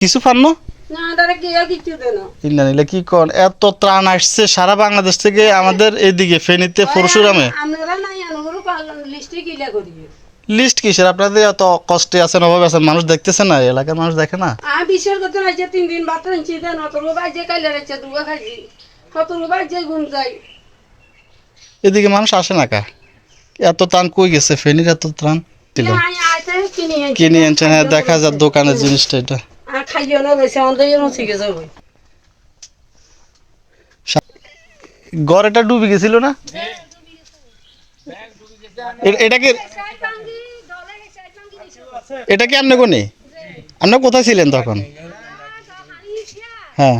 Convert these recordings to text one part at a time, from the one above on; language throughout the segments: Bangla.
কিছু পান না? না তারা কেউ কিছু দেন না। ইল্লা নিলে কি কোন এত ত্রাণ আসছে সারা বাংলাদেশ থেকে আমাদের এইদিকে ফেনীতে পরশুরামে। আপনারা নাই অনুগুলো লিস্টে কিলা করিবে। লিস্ট কিসের? আপনাদের এত কষ্টে আছেন, অভাবে আছেন, মানুষ দেখতেছে না, এলাকার মানুষ দেখে না। বিশ্বাস করতে রাখছে 3 দিন বাদ রাখছি দেন অত রুবাই যে কাইলে রাখছে দুয়া খাইছি কত রুবাই যে গুণ যাই। এদিকে মানুষ আসে না কা? এত ত্রাণ কই গেছে? ফেনীর এত ত্রাণ ছিল কিনে আনছেন। হ্যাঁ, দেখা যায় দোকানের জিনিসটা এটা। খাইও না বেশি অন্ধের শিখে যাবো। গড়টা ডুবে গেছিল না? এটা কি আপনি কোনে? আপনি কোথায় ছিলেন তখন? হ্যাঁ,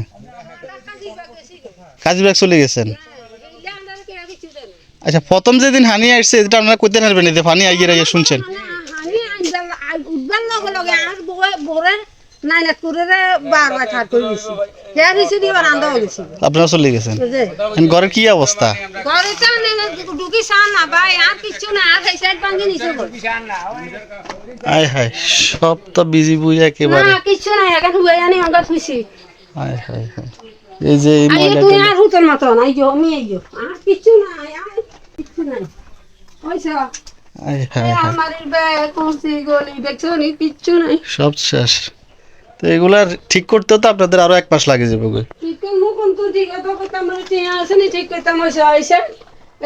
কাজীবাগ চলে গেছেন। আচ্ছা, প্রথম যেদিন হানি আসছে এটা আপনারা কইতে পারবেন যে পানি আইয়ে শুনছেন? আপনারা চলে গেছেন, ঘরের কি অবস্থা? আয় হায়, সব তো বিজি বুঝি একেবারে। কিছু নাই এখন হুয়ে আনি আমরা খুশি। আয় হায় হায়, এই যে এই তুই আর হুতের মতন আইও আমি আইও আর কিছু নাই, আর কিছু নাই। ওইসা আয় হায় হায়, আমাদের ব্যাগ কুলসি গলি দেখছো নি কিচ্ছু নাই, সব শেষ। তো এগুলা ঠিক করতে তো আপনাদের আরো 1 মাস লাগে যাবে গো। ঠিক মুকুন তো ঠিক তো করতাম না, ঠিক আছে নি ঠিক করতাম। ওইসা আইসা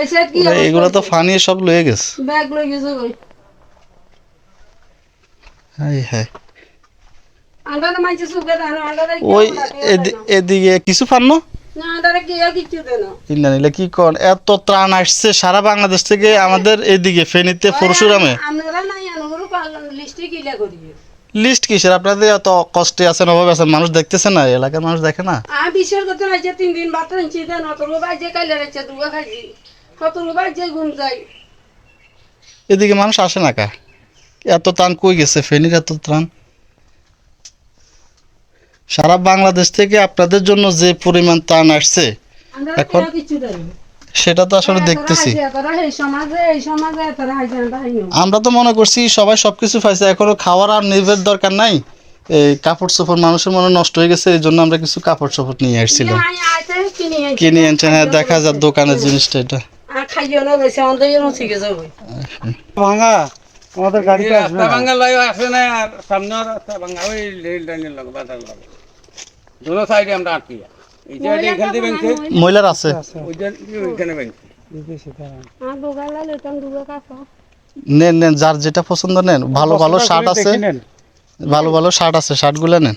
এসে কি এগুলা তো ফানি সব লয়ে গেছে। ব্যাগ লই গেছে কই হায় হায়, আন্ডার মাইছে সুগে দানো আন্ডার ওই এদিকে কিছু পান না? না তারা কেউ কিছু দেন না। ইল্লা নিলে কি কোন এত ত্রাণ আসছে সারা বাংলাদেশ থেকে আমাদের এইদিকে ফেনীতে পরশুরামে। আপনারা নাই অনুগুলো লিস্টে কিলা করিবে। লিস্ট কিসের? আপনাদের এত কষ্টে আছেন, অভাবে আছেন, মানুষ দেখতেছে না, এলাকার মানুষ দেখে না। বিশ্বাস করতে রাখছে 3 দিন বাদ রাখছি দেন অত রুবাই যে কাইলে রাখছে দুয়া খাইছি কত রুবাই যে গুণ যাই। এদিকে মানুষ আসে না কা? এত ত্রাণ কই গেছে? ফেনীর এত ত্রাণ সারা বাংলাদেশ থেকে আপনাদের জন্য যে পরিমাণ ত্রাণ আসছে এখন সেটা তো আসলে দেখতেছি। আমরা তো মনে করছি সবাই সবকিছু পাইছে, এখনো খাওয়ার আর নির্ভর দরকার নাই। এই কাপড় চোপড় মানুষের মনে নষ্ট হয়ে গেছে, এই জন্য আমরা কিছু কাপড় চোপড় নিয়ে আসছিলাম, কিনে আনছেন। হ্যাঁ, দেখা যায় দোকানের জিনিসটা এটা। ভাঙা আমাদের গাড়িতে আসবে না, ভাঙা লাই আসে না, আর সামনে রাস্তা ভাঙা ওই রেল লাইনের লগে বাজার লগে দুনো সাইডে আমরা আটকি এই যে এখান থেকে বেঞ্চে মহিলার আছে, ওইখানে বেঞ্চে নেন নেন, যার যেটা পছন্দ নেন। ভালো ভালো শার্ট আছে, ভালো ভালো শার্ট আছে, শার্টগুলো নেন।